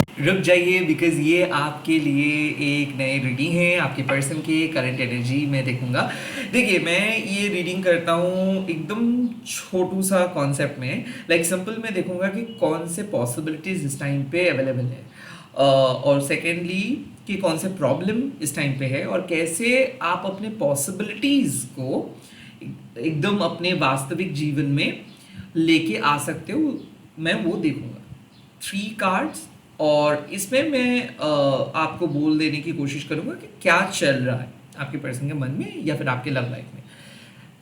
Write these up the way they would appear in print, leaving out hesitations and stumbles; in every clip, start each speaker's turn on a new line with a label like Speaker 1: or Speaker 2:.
Speaker 1: रुक जाइए, बिकॉज ये आपके लिए एक नई रीडिंग है। आपके पर्सन के करंट एनर्जी मैं देखूंगा। देखिए, मैं ये रीडिंग करता हूँ एकदम छोटू सा कॉन्सेप्ट में। लाइक सिंपल मैं देखूंगा कि कौन से पॉसिबिलिटीज इस टाइम पे अवेलेबल है, और सेकेंडली कि कौन से प्रॉब्लम इस टाइम पे है, और कैसे आप अपने पॉसिबिलिटीज को एकदम अपने वास्तविक जीवन में लेके आ सकते हो, मैं वो देखूंगा। 3 कार्ड्स, और इसमें मैं आपको बोल देने की कोशिश करूंगा कि क्या चल रहा है आपके पर्सन के मन में या फिर आपके लव लाइफ में।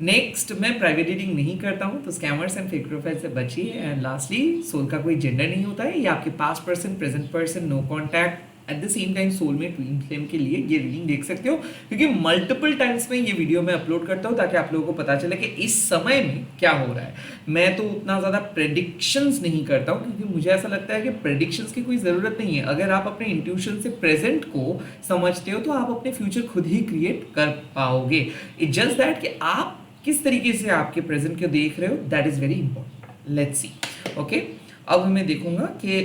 Speaker 1: नेक्स्ट, मैं प्राइवेट रीडिंग नहीं करता हूँ, तो स्कैमर्स एंड फेक प्रोफाइल से बचिए। एंड लास्टली, सोल का कोई जेंडर नहीं होता है। ये आपके past person, present person, no contact, at the same time soulmate, twin flame के लिए ये रीडिंग देख सकते हो, क्योंकि मल्टीपल टाइम्स में ये वीडियो मैं अपलोड करता हूँ ताकि आप लोगों को पता चले कि इस समय में क्या हो रहा है। मैं तो उतना ज़्यादा प्रेडिक्शंस नहीं करता हूँ, क्योंकि मुझे ऐसा लगता है कि प्रेडिक्शंस की कोई ज़रूरत नहीं है। अगर आप अपने इंट्यूशन से प्रेजेंट को समझते हो तो आप अपने फ्यूचर खुद ही क्रिएट कर पाओगे। इट्स जस्ट दैट कि आप किस तरीके से आपके प्रेजेंट को देख रहे हो, that is very important. Let's see. Okay, अब मैं देखूंगा कि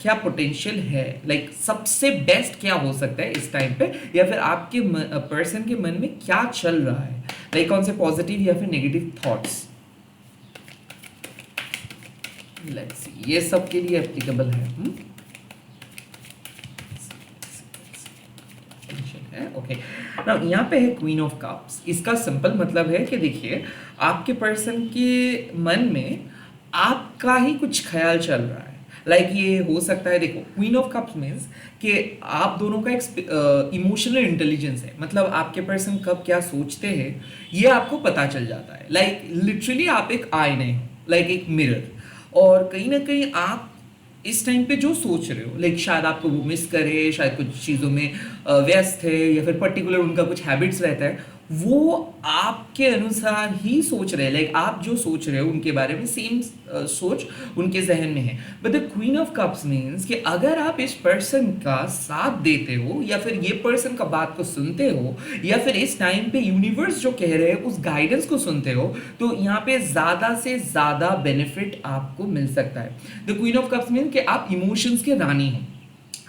Speaker 1: क्या पोटेंशियल है, लाइक सबसे बेस्ट क्या हो सकता है इस टाइम पे, या फिर आपके पर्सन के मन में क्या चल रहा है, लाइक कौन से पॉजिटिव या फिर नेगेटिव थॉट्स। लेट्स सी, ये सबके लिए एप्लीकेबल है। ओके, नाउ यहाँ पे है क्वीन ऑफ कप्स। इसका सिंपल मतलब है कि देखिए, आपके पर्सन के मन में आपका ही कुछ ख्याल चल रहा है। लाइक ये हो सकता है, देखो क्वीन ऑफ कप्स मीन्स कि आप दोनों का एक इमोशनल इंटेलिजेंस है। मतलब आपके पर्सन कब क्या सोचते हैं ये आपको पता चल जाता है। लाइक लिटरली आप एक आईने हो, लाइक एक मिरर, और कहीं ना कहीं आप इस टाइम पे जो सोच रहे हो, लाइक शायद आपको वो मिस करे, शायद कुछ चीज़ों में व्यस्त है, या फिर पर्टिकुलर उनका कुछ हैबिट्स रहता है, वो आपके अनुसार ही सोच रहे हैं। लाइक आप जो सोच रहे हो उनके बारे में सेम सोच उनके जहन में है। But the queen of cups means कि अगर आप इस पर्सन का साथ देते हो, या फिर ये पर्सन का बात को सुनते हो, या फिर इस टाइम पे यूनिवर्स जो कह रहे हैं उस गाइडेंस को सुनते हो, तो यहाँ पे ज़्यादा से ज़्यादा बेनिफिट आपको मिल सकता है। The queen of cups means कि आप इमोशंस के रानी हो।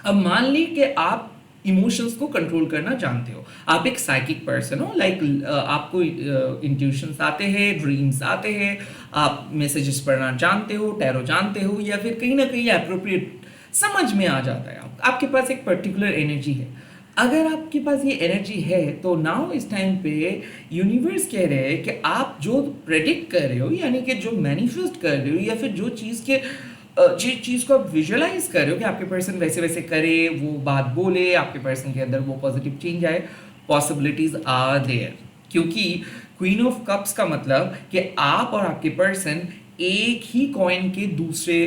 Speaker 1: अब मान ली कि आप इमोशंस को कंट्रोल करना जानते हो, आप एक साइकिक पर्सन हो। लाइक आपको इंट्यूशंस आते हैं, ड्रीम्स आते हैं, आप मैसेजेस पढ़ना जानते हो, टैरो जानते हो, या फिर कहीं ना कहीं अप्रोप्रिएट समझ में आ जाता है। आपके पास एक पर्टिकुलर एनर्जी है। अगर आपके पास ये एनर्जी है तो नाउ इस टाइम पे यूनिवर्स कह रहे हैं कि आप जो प्रेडिक्ट कर रहे हो, यानी कि जो मैनिफेस्ट कर रहे हो, या फिर जो चीज़ के जिस चीज़ को आप विजुअलाइज कर रहे हो कि आपके पर्सन वैसे वैसे करे, वो बात बोले, आपके पर्सन के अंदर वो पॉजिटिव चेंज आए, पॉसिबिलिटीज आर देयर। क्योंकि क्वीन ऑफ कप्स का मतलब कि आप और आपके पर्सन एक ही कॉइन के दूसरे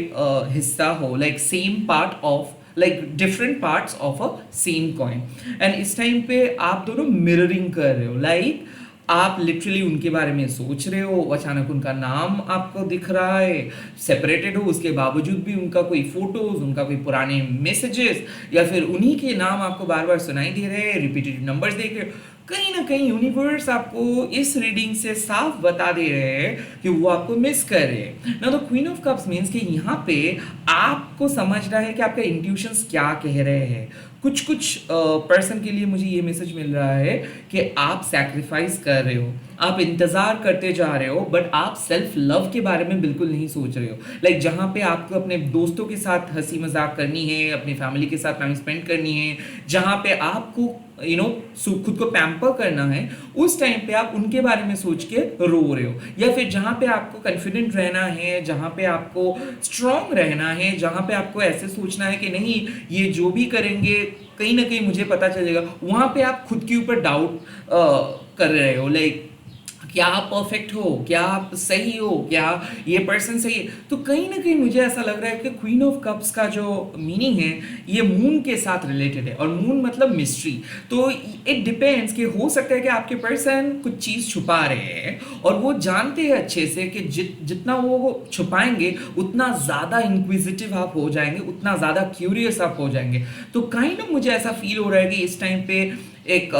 Speaker 1: हिस्सा हो, like same part of, like different parts of a same coin. And इस टाइम पे आप दोनों मिररिंग कर रहे हो। लाइक आप लिटरली उनके बारे में सोच रहे हो, अचानक उनका नाम आपको दिख रहा है, सेपरेटेड हो उसके बावजूद भी उनका कोई फोटोज, उनका कोई पुराने मैसेजेस, या फिर उन्हीं के नाम आपको बार बार सुनाई दे रहे हैं, रिपीटेड नंबर्स देख रहे हो। कहीं ना कहीं यूनिवर्स आपको इस रीडिंग से साफ बता दे रहे हैं कि वो आपको मिस कर रहे हैं ना। तो क्वीन ऑफ कप्स मीन्स कि यहाँ पे आपको समझ रहा है कि आपका इंट्यूशंस क्या कह रहे हैं। कुछ पर्सन के लिए मुझे ये मैसेज मिल रहा है कि आप सैक्रिफाइस कर रहे हो, आप इंतज़ार करते जा रहे हो, बट आप सेल्फ लव के बारे में बिल्कुल नहीं सोच रहे हो। लाइक जहाँ पे आपको अपने दोस्तों के साथ हंसी मजाक करनी है, अपनी फैमिली के साथ टाइम स्पेंड करनी है, जहाँ पे आपको खुद को पैम्पर करना है, उस टाइम पे आप उनके बारे में सोच के रो रहे हो। या फिर जहाँ पे आपको कॉन्फिडेंट रहना है, जहाँ पे आपको स्ट्रांग रहना है, जहाँ पे आपको ऐसे सोचना है कि नहीं ये जो भी करेंगे कहीं ना कहीं मुझे पता चलेगा, वहाँ पे आप खुद के ऊपर डाउट कर रहे हो। लाइक क्या आप परफेक्ट हो, क्या आप सही हो, क्या ये पर्सन सही है। तो कहीं ना कहीं मुझे ऐसा लग रहा है कि क्वीन ऑफ कप्स का जो मीनिंग है ये मून के साथ रिलेटेड है, और मून मतलब मिस्ट्री। तो इट डिपेंड्स कि हो सकता है कि आपके पर्सन कुछ चीज़ छुपा रहे हैं, और वो जानते हैं अच्छे से कि जितना वो छुपाएंगे उतना ज़्यादा इंक्विजिटिव आप हो जाएंगे, उतना ज़्यादा क्यूरियस आप हो जाएंगे। तो काइंड ऑफ मुझे ऐसा फील हो रहा है कि इस टाइम पे एक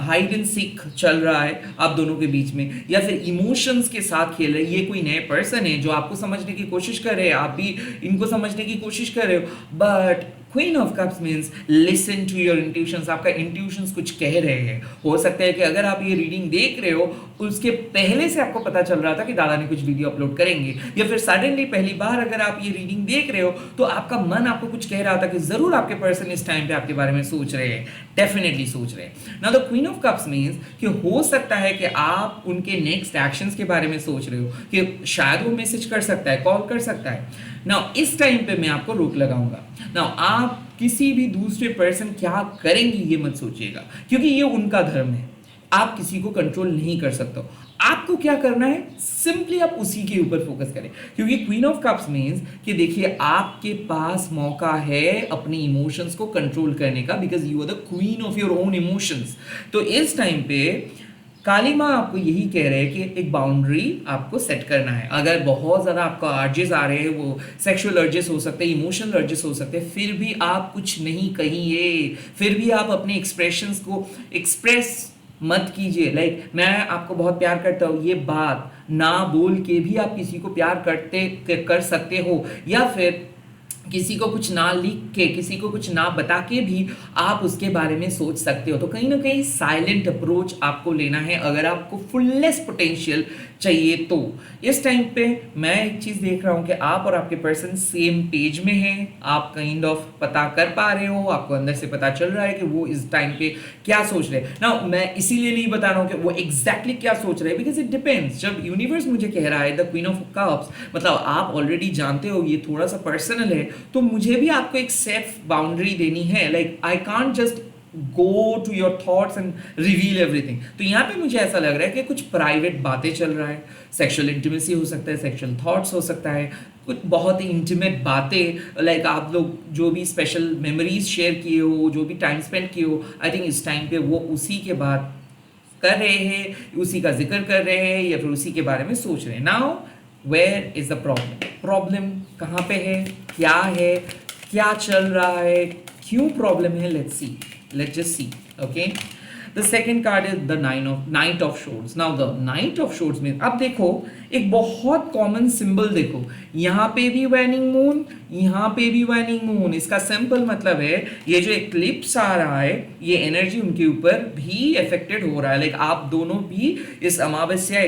Speaker 1: हाइड एंड सीक चल रहा है आप दोनों के बीच में, या फिर इमोशंस के साथ खेल रहे हैं। ये कोई नए पर्सन है जो आपको समझने की कोशिश कर रहे हैं, आप भी इनको समझने की कोशिश कर रहे हो, but queen of cups means listen to your intuitions, आपका इंट्यूशंस कुछ कह रहे हैं। हो सकता है कि अगर आप ये रीडिंग देख रहे हो उसके पहले से आपको पता चल रहा था कि दादा ने कुछ वीडियो अपलोड करेंगे, या फिर सडनली पहली बार अगर आप ये रीडिंग देख रहे हो तो आपका मन आपको कुछ कह रहा था कि जरूर आपके पर्सन इस टाइम पे आपके बारे में सोच रहे हैं, डेफिनेटली सोच रहे हैं। Now the queen of cups means कि हो सकता है कि आप उनके नेक्स्ट एक्शंस के बारे में सोच रहे हो, कि शायद वो मैसेज कर सकता है, कॉल कर सकता है। नाउ इस टाइम पे मैं आपको रोक लगाऊंगा। नाउ आप किसी भी दूसरे पर्सन क्या करेंगे ये मत सोचिएगा, क्योंकि ये उनका धर्म है, आप किसी को कंट्रोल नहीं कर सकते हो। आपको क्या करना है, सिंपली आप उसी के ऊपर फोकस करें, क्योंकि क्वीन ऑफ कप्स मीन्स कि देखिए आपके पास मौका है अपने इमोशंस को कंट्रोल करने का, because you are the queen of your own emotions. तो इस टाइम पे काली माँ आपको यही कह रहे हैं कि एक बाउंड्री आपको सेट करना है। अगर बहुत ज़्यादा आपको अर्जेस आ रहे हैं, वो सेक्सुअल अर्जेस हो सकते हैं, इमोशनल अर्जेस हो सकते हैं, फिर भी आप कुछ नहीं कहिए, फिर भी आप अपने एक्सप्रेशंस को एक्सप्रेस मत कीजिए। लाइक मैं आपको बहुत प्यार करता हूँ, ये बात ना बोल के भी आप किसी को प्यार कर सकते हो, या फिर किसी को कुछ ना लिख के, किसी को कुछ ना बता के भी आप उसके बारे में सोच सकते हो। तो कहीं ना कहीं साइलेंट अप्रोच आपको लेना है अगर आपको फुलनेस पोटेंशियल चाहिए। तो इस टाइम पे मैं एक चीज़ देख रहा हूँ कि आप और आपके पर्सन सेम पेज में हैं, आप काइंड ऑफ पता कर पा रहे हो, आपको अंदर से पता चल रहा है कि वो इस टाइम पे क्या सोच रहे हैं। ना मैं इसीलिए नहीं बता रहा हूँ कि वो एग्जैक्टली क्या सोच रहे हैं, बिकॉज इट डिपेंड्स। जब यूनिवर्स मुझे कह रहा है द क्वीन ऑफ कप्स, मतलब आप ऑलरेडी जानते हो ये थोड़ा सा पर्सनल है, तो मुझे भी आपको एक सेफ बाउंड्री देनी है। Like I can't just go to your thoughts and reveal everything. तो यहाँ पे मुझे ऐसा लग रहा है कि कुछ प्राइवेट बातें चल रहा है, सेक्सुअल इंटीमेसी हो सकता है, सेक्सुअल थॉट्स हो सकता है, कुछ बहुत ही इंटीमेट बातें, लाइक आप लोग जो भी स्पेशल मेमोरीज शेयर किए हो, जो भी टाइम स्पेंड किए हो, आई थिंक इस टाइम पे वो उसी के बाद कर रहे हैं, उसी का जिक्र कर रहे हैं, या फिर उसी के बारे में सोच रहे हैं। Now where is the problem, problem कहाँ पे है, क्या है, क्या चल रहा है, क्यों प्रॉब्लम है, let's just see. Okay, the second card is the knight of swords. Now the knight of swords में अब देखो एक बहुत कॉमन सिंबल, देखो यहाँ पे भी वैनिंग मून, यहाँ पे भी वैनिंग मून। इसका सिंपल मतलब है ये जो एक्लिप्स आ रहा है, ये एनर्जी उनके ऊपर भी अफेक्टेड हो रहा है। लाइक आप दोनों भी इस अमावस्या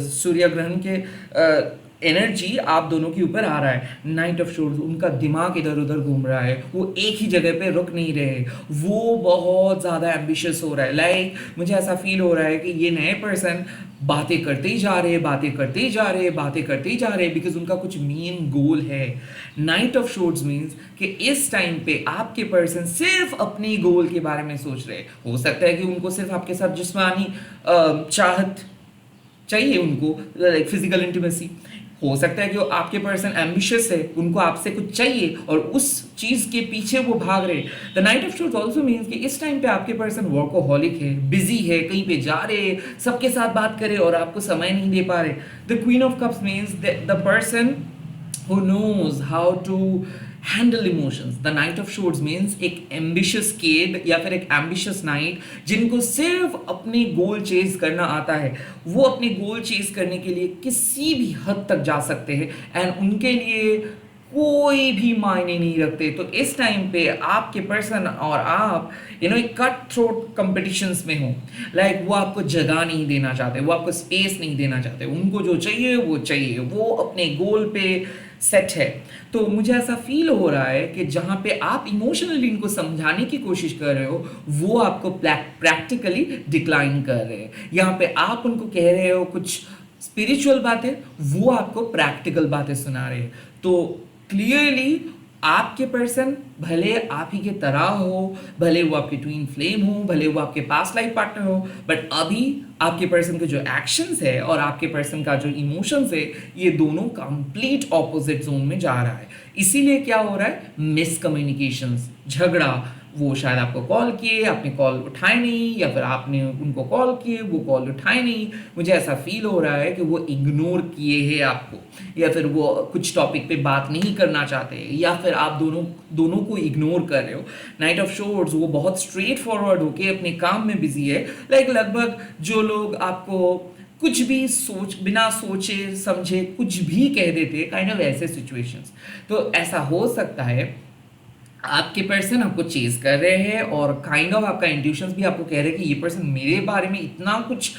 Speaker 1: सूर्य ग्रहण के एनर्जी आप दोनों के ऊपर आ रहा है। नाइट ऑफ शोर्स, उनका दिमाग इधर उधर घूम रहा है, वो एक ही जगह पे रुक नहीं रहे, वो बहुत ज़्यादा एम्बिशियस हो रहा है। लाइक मुझे ऐसा फील हो रहा है कि ये नए पर्सन बातें करते ही जा रहे हैं, बातें करते ही जा रहे हैं, बातें करते ही जा रहे हैं, बिकॉज उनका कुछ मेन गोल है। नाइट ऑफ शोर्स मीन्स कि इस टाइम पे आपके पर्सन सिर्फ अपने गोल के बारे में सोच रहे हैं। हो सकता है कि उनको सिर्फ आपके साथ जिस्मानी चाहत चाहिए, उनको लाइक फिजिकल इंटीमेसी। हो सकता है कि आपके पर्सन एम्बिशियस है, उनको आपसे कुछ चाहिए और उस चीज के पीछे वो भाग रहे। The night of shores also means कि इस टाइम पे आपके पर्सन वर्कोहॉलिक है, बिजी है, कहीं पे जा रहे, सबके साथ बात करे और आपको समय नहीं दे पा रहे। The queen of cups means the person who knows how to handle emotions. The Knight of Swords means एक ambitious kid या फिर एक ambitious knight जिनको सिर्फ अपने गोल चेज करना आता है। वो अपने गोल चेज करने के लिए किसी भी हद तक जा सकते हैं एंड उनके लिए कोई भी मायने नहीं रखते। तो इस टाइम पे आपके पर्सन और आप एक कट थ्रोट कंपटीशंस में हो। लाइक वो आपको जगह नहीं देना चाहते, वो आपको स्पेस नहीं देना चाहते, उनको जो चाहिए वो चाहिए, वो अपने गोल पे सेट है। तो मुझे ऐसा फील हो रहा है कि जहाँ पे आप इमोशनली इनको समझाने की कोशिश कर रहे हो, वो आपको प्रैक्टिकली डिक्लाइन कर रहे हैं। यहाँ पे आप उनको कह रहे हो कुछ स्पिरिचुअल बातें, वो आपको प्रैक्टिकल बातें सुना रहे हैं। तो क्लियरली आपके पर्सन भले आप ही के तरह हो, भले वो आपके ट्विन फ्लेम हो, भले वो आपके पास्ट लाइफ पार्टनर हो, बट अभी आपके पर्सन के जो एक्शंस है और आपके पर्सन का जो इमोशंस है, ये दोनों कंप्लीट ऑपोजिट जोन में जा रहा है। इसीलिए क्या हो रहा है, मिसकम्युनिकेशंस, झगड़ा। वो शायद आपको कॉल किए, आपने कॉल उठाए नहीं, या फिर आपने उनको कॉल किए, वो कॉल उठाए नहीं। मुझे ऐसा फील हो रहा है कि वो इग्नोर किए हैं आपको, या फिर वो कुछ टॉपिक पे बात नहीं करना चाहते, या फिर आप दोनों को इग्नोर कर रहे हो। नाइट ऑफ शोर्स वो बहुत स्ट्रेट फॉरवर्ड होके अपने काम में बिजी है। लाइक लगभग जो लोग आपको कुछ भी बिना सोचे समझे कुछ भी कह देते, काइंड ऑफ ऐसे सिचुएशंस। तो ऐसा हो सकता है आपके पर्सन आपको चेज कर रहे हैं और काइंड ऑफ आपका इंट्यूशंस भी आपको कह रहे हैं कि ये पर्सन मेरे बारे में इतना कुछ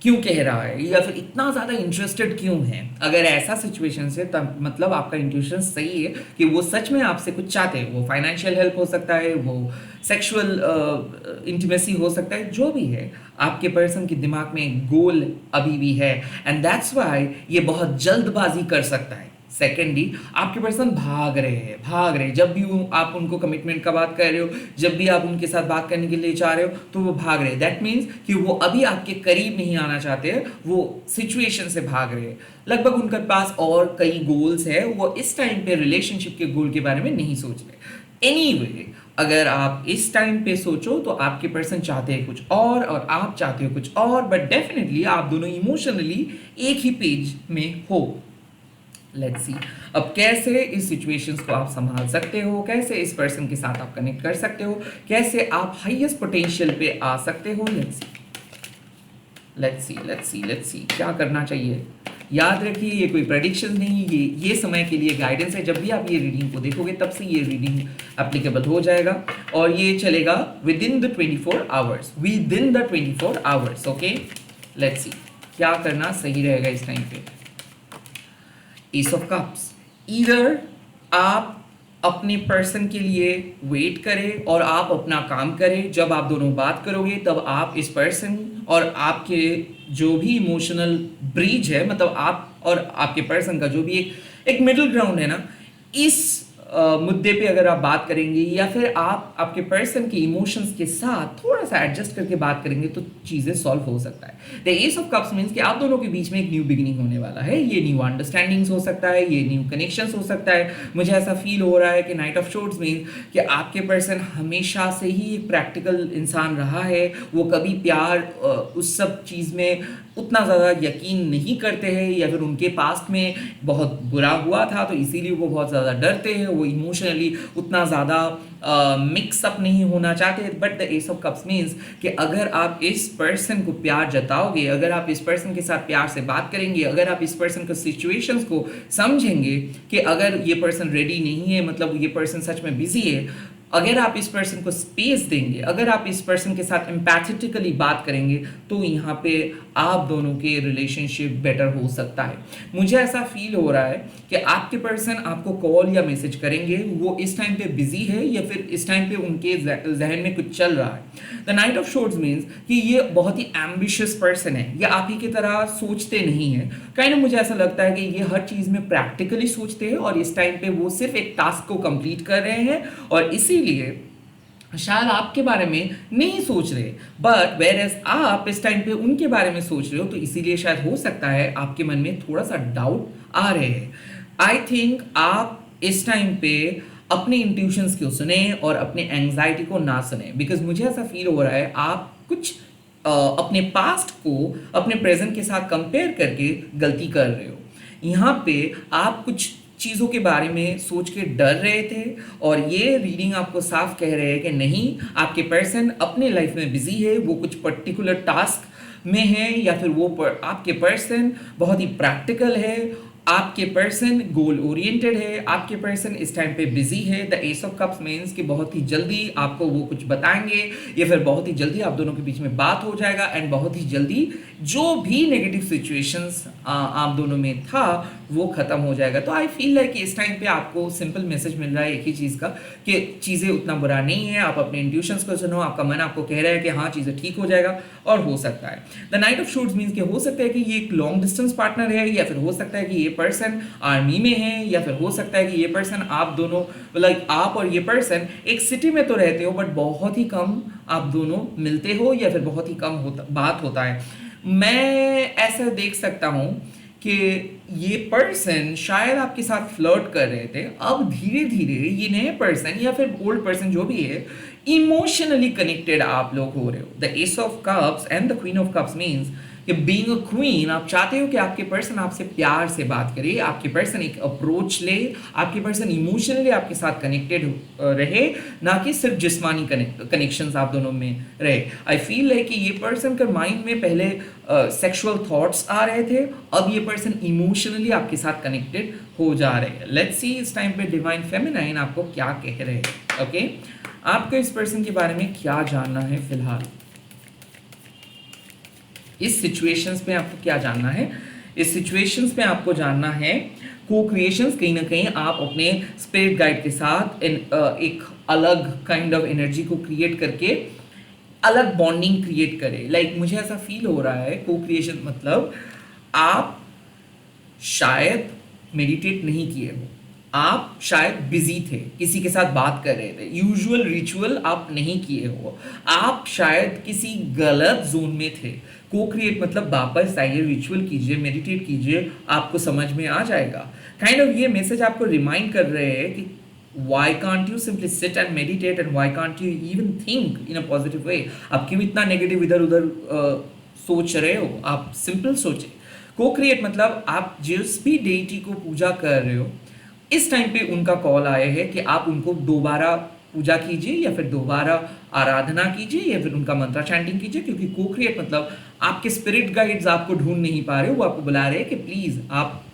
Speaker 1: क्यों कह रहा है या फिर इतना ज़्यादा इंटरेस्टेड क्यों है। अगर ऐसा सिचुएशन है तब मतलब आपका इंट्यूशन सही है कि वो सच में आपसे कुछ चाहते हैं। वो फाइनेंशियल हेल्प हो सकता है, वो सेक्सुअल इंटीमेसी हो सकता है, जो भी है आपके पर्सन के दिमाग में एक गोल अभी भी है एंड दैट्स वाई ये बहुत जल्दबाजी कर सकता है। सेकेंडली, आपके पर्सन भाग रहे हैं जब भी आप उनको कमिटमेंट का बात कर रहे हो, जब भी आप उनके साथ बात करने के लिए चाह रहे हो तो वो भाग रहे हैं। दैट मीन्स कि वो अभी आपके करीब नहीं आना चाहते हैं, वो सिचुएशन से भाग रहे हैं। लगभग उनके पास और कई गोल्स है, वो इस टाइम पे रिलेशनशिप के गोल के बारे में नहीं सोच रहे। एनीवे, अगर आप इस टाइम पे सोचो तो आपके पर्सन चाहते हैं कुछ और आप चाहते हो कुछ और, बट डेफिनेटली आप दोनों इमोशनली एक ही पेज में हो। लेट्स सी अब कैसे इस सिचुएशंस को आप संभाल सकते हो, कैसे इस पर्सन के साथ आप कनेक्ट कर सकते हो, कैसे आप हाईएस्ट पोटेंशियल पे आ सकते हो। लेट्स सी क्या करना चाहिए। याद रखिए ये कोई प्रेडिक्शन नहीं, ये समय के लिए गाइडेंस है। जब भी आप ये रीडिंग को देखोगे तब से ये रीडिंग एप्लीकेबल हो जाएगा और ये चलेगा with in the 24 hours. Okay, let's see क्या करना सही रहेगा इस टाइम पे। एस ऑफ कप्स, इधर आप अपने पर्सन के लिए वेट करें और आप अपना काम करें। जब आप दोनों बात करोगे तब आप इस पर्सन और आपके जो भी इमोशनल ब्रिज है, मतलब आप और आपके पर्सन का जो भी एक मिडिल ग्राउंड है ना, इस मुद्दे पे अगर आप बात करेंगे या फिर आप आपके पर्सन के इमोशंस के साथ थोड़ा सा एडजस्ट करके बात करेंगे तो चीज़ें सॉल्व हो सकता है। The S of cups means कि आप दोनों के बीच में एक न्यू बिगिनिंग होने वाला है। ये न्यू अंडरस्टैंडिंग्स हो सकता है, ये न्यू कनेक्शंस हो सकता है। मुझे ऐसा फील हो रहा है कि नाइट ऑफ शोर्ड्स मीन्स कि आपके पर्सन हमेशा से ही एक प्रैक्टिकल इंसान रहा है। वो कभी प्यार उस सब चीज़ में उतना ज़्यादा यकीन नहीं करते हैं या फिर उनके पास्ट में बहुत बुरा हुआ था तो इसीलिए वो बहुत ज़्यादा डरते हैं। वो इमोशनली उतना ज़्यादा मिक्सअप नहीं होना चाहते। But the S of cups means कि अगर आप इस पर्सन को प्यार जताओगे, अगर आप इस पर्सन के साथ प्यार से बात करेंगे, अगर आप इस पर्सन के सिचुएशंस को समझेंगे कि अगर ये पर्सन रेडी नहीं है, मतलब ये पर्सन सच में बिजी है, अगर आप इस पर्सन को स्पेस देंगे, अगर आप इस पर्सन के साथ एम्पैथेटिकली बात करेंगे तो यहाँ पे आप दोनों के रिलेशनशिप बेटर हो सकता है। मुझे ऐसा फील हो रहा है कि आपके पर्सन आपको कॉल या मैसेज करेंगे, वो इस टाइम पे बिजी है या फिर इस टाइम पे उनके जहन में कुछ चल रहा है। द नाइट ऑफ शोर्ड्स मीन्स कि ये बहुत ही एम्बिशियस पर्सन है, ये आप ही की तरह सोचते नहीं है। काइंड मुझे ऐसा लगता है कि ये हर चीज़ में प्रैक्टिकली सोचते हैं और इस टाइम पे वो सिर्फ एक टास्क को कंप्लीट कर रहे हैं और इसीलिए शायद आपके बारे में नहीं सोच रहे, बट वेर एज आप इस टाइम पे उनके बारे में सोच रहे हो तो इसीलिए शायद हो सकता है आपके मन में थोड़ा सा डाउट आ रहे हैं। आई थिंक आप इस टाइम पे अपने इंट्यूशंस को सुने और अपने एंग्जाइटी को ना सुने, बिकॉज मुझे ऐसा फील हो रहा है आप कुछ अपने पास्ट को अपने प्रेजेंट के साथ कंपेयर करके गलती कर रहे हो। यहाँ पे आप कुछ चीज़ों के बारे में सोच के डर रहे थे और ये रीडिंग आपको साफ कह रहे हैं कि नहीं, आपके पर्सन अपने लाइफ में बिजी है, वो कुछ पर्टिकुलर टास्क में है या फिर आपके पर्सन बहुत ही प्रैक्टिकल है, आपके पर्सन गोल ओरिएंटेड है, आपके पर्सन इस टाइम पे बिजी है। The S of cups means कि बहुत ही जल्दी आपको वो कुछ बताएंगे या फिर बहुत ही जल्दी आप दोनों के बीच में बात हो जाएगा एंड बहुत ही जल्दी जो भी नेगेटिव सिचुएशंस आप दोनों में था वो खत्म हो जाएगा। तो आई फील लाइक कि इस टाइम पे आपको सिंपल मैसेज मिल रहा है एक ही चीज़ का कि चीज़ें उतना बुरा नहीं है। आप अपने इंट्यूशंस को सुनो, आपका मन आपको कह रहा है कि हाँ चीज़ें ठीक हो जाएगा और हो सकता है। The night of shoots means कि हो सकता है कि ये एक लॉन्ग डिस्टेंस पार्टनर है या फिर हो सकता है कि ये पर्सन आर्मी में है या फिर हो सकता है कि ये पर्सन आप दोनों लाइक आप और ये पर्सन एक सिटी में तो रहते हो बट बहुत ही कम आप दोनों मिलते हो या फिर बहुत ही कम बात होता है। मैं ऐसा देख सकता हूँ कि ये पर्सन शायद आपके साथ फ्लर्ट कर रहे थे, अब धीरे धीरे ये नए पर्सन या फिर ओल्ड पर्सन जो भी है इमोशनली कनेक्टेड आप लोग हो रहे हो। The S of cups and the queen of cups means कि बीइंग अ क्वीन आप चाहते हो कि आपके पर्सन आपसे प्यार से बात करे, आपके पर्सन एक अप्रोच ले, आपके पर्सन इमोशनली आपके साथ कनेक्टेड रहे, ना कि सिर्फ जिस्मानी कनेक्शंस आप दोनों में रहे। आई फील लाइक कि ये पर्सन का माइंड में पहले सेक्सुअल थॉट्स आ रहे थे, अब ये पर्सन इमोशनली आपके साथ कनेक्टेड हो जा रहे हैं। लेट्स सी इस टाइम पे डिवाइन फेमिनाइन आपको क्या कह रहे हैं। ओके, आपको इस पर्सन के बारे में क्या जानना है फिलहाल, इस सिचुएशंस में आपको क्या जानना है? इस सिचुएशंस में आपको जानना है को क्रिएशंस, कहीं ना कहीं आप अपने स्पिरिट गाइड के साथ एक अलग काइंड ऑफ एनर्जी को क्रिएट करके अलग बॉन्डिंग क्रिएट करें। लाइक मुझे ऐसा फील हो रहा है को क्रिएशन मतलब आप शायद मेडिटेट नहीं किए हो, आप शायद बिजी थे, किसी के साथ बात कर रहे थे, यूजुअल रिचुअल आप नहीं किए हो, आप शायद किसी गलत जोन में थे। को क्रिएट मतलब वापस आइए, रिचुअल कीजिए, मेडिटेट कीजिए, आपको समझ में आ जाएगा। काइंड ऑफ ये मैसेज आपको रिमाइंड कर रहे हैं कि why can't you simply sit and meditate and why can't you even think in a positive way? आप क्यों इतना नेगेटिव इधर उधर सोच रहे हो? आप सिंपल सोचे। को क्रिएट मतलब आप जिस भी डेटी को पूजा कर रहे हो, इस टाइम पे उनका कॉल आया है कि आप उनको दोबारा पूजा कीजिए या फिर दोबारा आराधना कीजिए या फिर उनका मंत्रा चैंटिंग कीजिए, क्योंकि को क्रिएट मतलब आपके स्पिरिट गाइड्स आपको ढूंढ नहीं पा रहे हो, वो आपको बुला रहे हैं कि प्लीज आप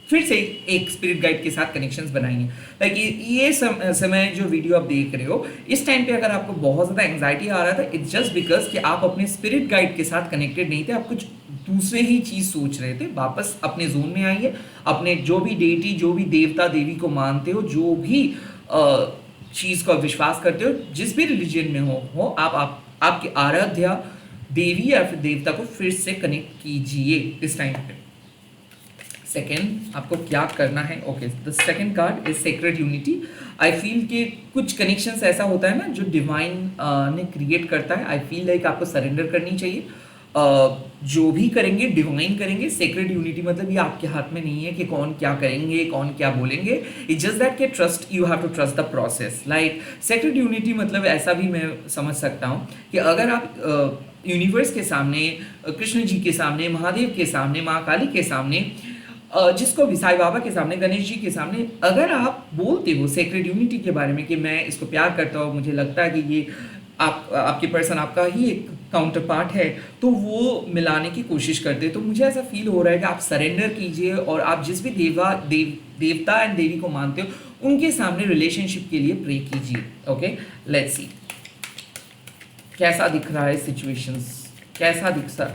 Speaker 1: फिर से एक स्पिरिट गाइड के साथ कनेक्शंस बनाएंगे। लाइक ये समय जो वीडियो आप देख रहे हो, इस टाइम पे अगर आपको बहुत ज़्यादा एंग्जाइटी आ रहा था, इट्स जस्ट बिकॉज कि आप अपने स्पिरिट गाइड के साथ कनेक्टेड नहीं थे, आप कुछ दूसरे ही चीज़ सोच रहे थे। वापस अपने जोन में आइए, अपने जो भी डेटी, जो भी देवता देवी को मानते हो, जो भी चीज़ को विश्वास करते हो, जिस भी रिलीजन में हो आप आपकी आराध्या देवी या फिर देवता को फिर से कनेक्ट कीजिए इस टाइम पे। सेकेंड आपको क्या करना है? Okay, the second card is sacred unity. I feel कि कुछ कनेक्शंस ऐसा होता है ना जो डिवाइन ने क्रिएट करता है। आई फील लाइक आपको सरेंडर करनी चाहिए। जो भी करेंगे डिवाइन करेंगे। सेक्रेड यूनिटी मतलब ये आपके हाथ में नहीं है कि कौन क्या करेंगे, कौन क्या बोलेंगे। इट्स जस्ट दैट कि trust, you have to trust the process. Like sacred unity मतलब ऐसा भी मैं समझ सकता हूँ कि अगर आप यूनिवर्स के सामने, कृष्ण जी के सामने, महादेव के सामने, माँ काली के सामने, जिसको भी साईं बाबा के सामने, गणेश जी के सामने अगर आप बोलते हो सेक्रेड यूनिटी के बारे में कि मैं इसको प्यार करता हूँ, मुझे लगता है कि ये आपके पर्सन आपका ही एक काउंटर पार्ट है, तो वो मिलाने की कोशिश करते हैं। तो मुझे ऐसा फील हो रहा है कि आप सरेंडर कीजिए और आप जिस भी देवता एंड देवी को मानते हो उनके सामने रिलेशनशिप के लिए प्रे कीजिए। ओके, लेट्स सी कैसा दिख रहा है सिचुएशंस, कैसा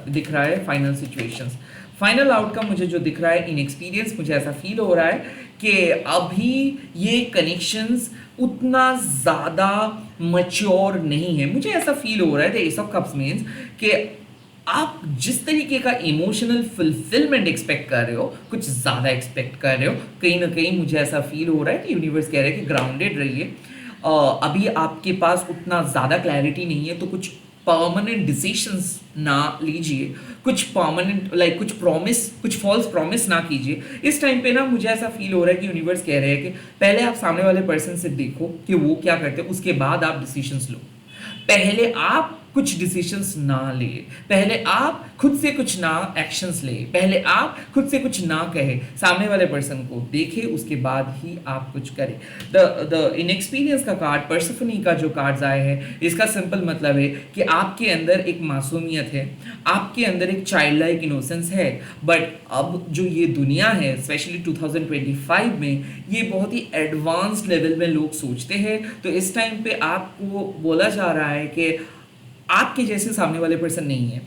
Speaker 1: दिख रहा है फाइनल सिचुएशंस। फाइनल आउटकम मुझे जो दिख रहा है इन एक्सपीरियंस, मुझे ऐसा फील हो रहा है कि अभी ये कनेक्शंस उतना ज़्यादा मच्योर नहीं है। मुझे ऐसा फील हो रहा है एस ऑफ कप्स मीन्स कि आप जिस तरीके का इमोशनल फुलफिलमेंट एक्सपेक्ट कर रहे हो, कुछ ज़्यादा एक्सपेक्ट कर रहे हो। कहीं ना कहीं मुझे ऐसा फील हो रहा है कि यूनिवर्स कह रहा है कि ग्राउंडेड रहिए। अभी आपके पास उतना ज़्यादा क्लैरिटी नहीं है, तो कुछ परमानेंट डिसीशंस ना लीजिए, कुछ परमानेंट लाइक कुछ फॉल्स प्रॉमिस ना कीजिए। इस टाइम पे ना मुझे ऐसा फील हो रहा है कि यूनिवर्स कह रहे हैं कि पहले आप सामने वाले पर्सन से देखो कि वो क्या करते हैं, उसके बाद आप डिसीशंस लो। पहले आप कुछ डिसीशंस ना ले, पहले आप खुद से कुछ ना एक्शंस ले, पहले आप खुद से कुछ ना कहे, सामने वाले पर्सन को देखे, उसके बाद ही आप कुछ करें। द इनएक्सपीरियंस का कार्ड, परसेफनी का जो कार्ड्स आए हैं, इसका सिंपल मतलब है कि आपके अंदर एक मासूमियत है, आपके अंदर एक चाइल्ड लाइक इनोसेंस है। बट अब जो ये दुनिया है, स्पेशली 2025 में, ये बहुत ही एडवांस्ड लेवल में लोग सोचते हैं। तो इस टाइम पे आपको बोला जा रहा है कि आपके जैसे सामने वाले पर्सन नहीं है।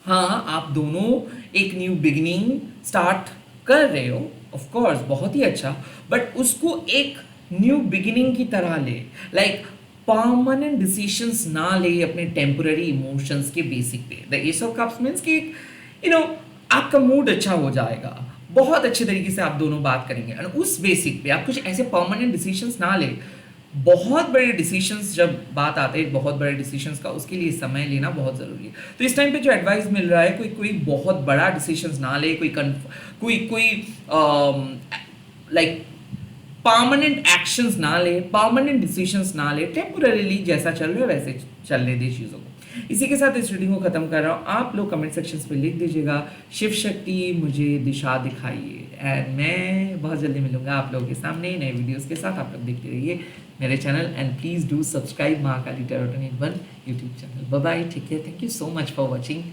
Speaker 1: हाँ, आप दोनों एक न्यू बिगिनिंग स्टार्ट कर रहे हो, ऑफ कोर्स बहुत ही अच्छा, बट उसको एक न्यू बिगिनिंग की तरह ले। लाइक परमानेंट डिसीशंस ना ले अपने टेम्पररी इमोशंस के बेसिक पे। The S of cups means कि आपका मूड अच्छा हो जाएगा, बहुत अच्छे तरीके से आप दोनों बात करेंगे, और उस बेसिक पे आप कुछ ऐसे परमानेंट डिसीशंस ना ले। बहुत बड़े डिसीशंस जब बात आते हैं, बहुत बड़े डिसीशंस का, उसके लिए समय लेना बहुत ज़रूरी है। तो इस टाइम पे जो एडवाइस मिल रहा है, कोई बहुत बड़ा डिसीशंस ना ले, कोई लाइक परमानेंट एक्शंस ना ले, परमानेंट डिसीशंस ना ले, टेम्पोररीली जैसा चल रहा है वैसे चलने दे चीज़ों को। इसी के साथ इस रीडिंग को ख़त्म कर रहा हूँ। आप लोग कमेंट सेक्शंस में लिख दीजिएगा शिव शक्ति मुझे दिशा दिखाइए, एंड मैं बहुत जल्दी मिलूंगा आप लोगों के सामने नए वीडियोस के साथ। आप लोग देखते रहिए मेरे channel, and please do subscribe Mahakali tarot in one YouTube channel. Bye bye, take care, thank you so much for watching.